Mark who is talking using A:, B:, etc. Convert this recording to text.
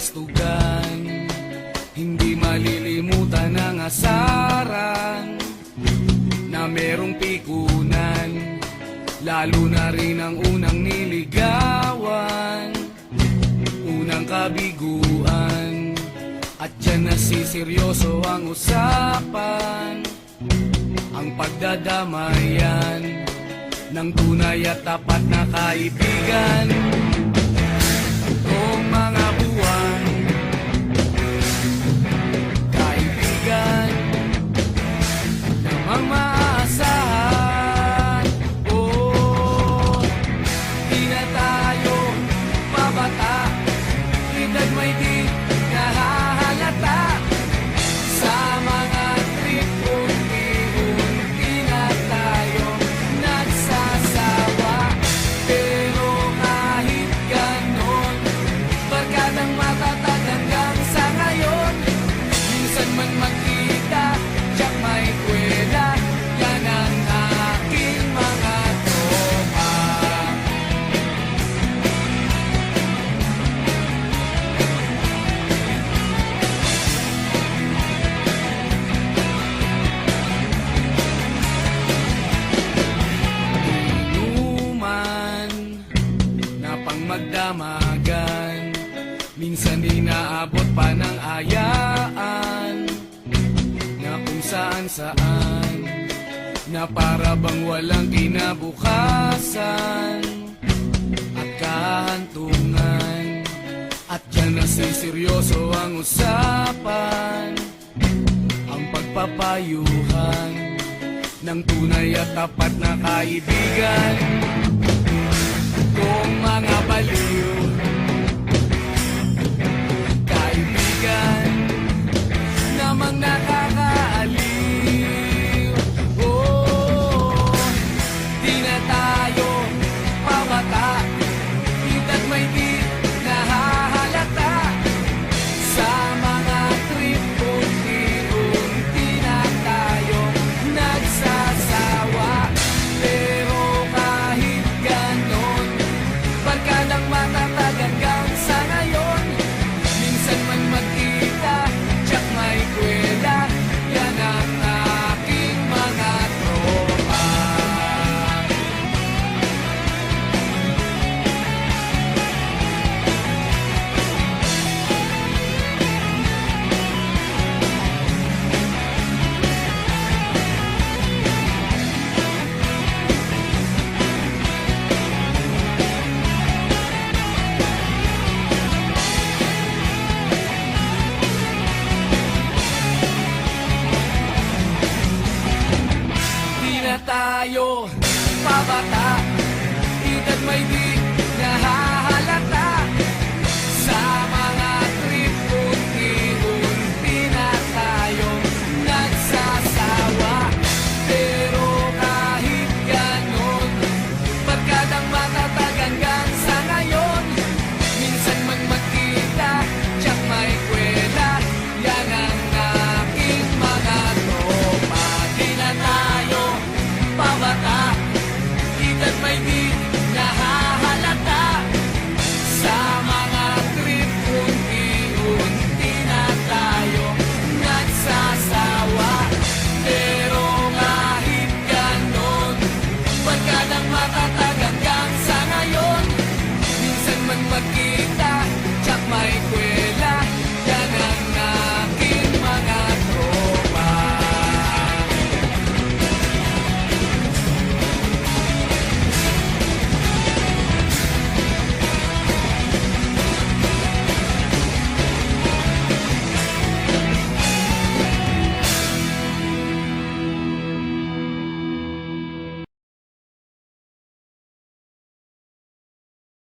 A: kabastugan, hindi malilimutan ang asaran na merong pikunan, lalo na rin ang unang niligawan, unang kabiguan. At dyan nasiseryoso ang usapan, ang pagdadamayan ng tunay at tapat na kaibigan. Tatlong mga buwan, kaibigan, namang maaasahan. Oh, di na tayo pabata, edad may di nahahalata. Sa mga trip unti-unti na tayo nagsasawa. Pero kahit ganon, barkadang matatag hanggang sa ngayon. Minsan man magkita, tiyak may kwela, yan ang aking mga tropa. Inuman na pang magdamagan, minsan inaabot pa ng ayaan, na kung saan-saan, na para bang walang kinabukasan at kahantungan. At dyan nasiseryoso ang usapan, ang pagpapayuhan ng tunay at tapat na kaibigan. Kung mga baliw, kaibigan, namang nakakaaliw. Oh, di na tayo pabata, edad may di nahahalata. Sa mga trip unti-unti na tayo nagsasawa. Pero kahit ganon, barkadang matatag hanggang sa ngayon. Minsan man magkita, tiyak may kwela, yan ang aking mga tropa. Di na tayo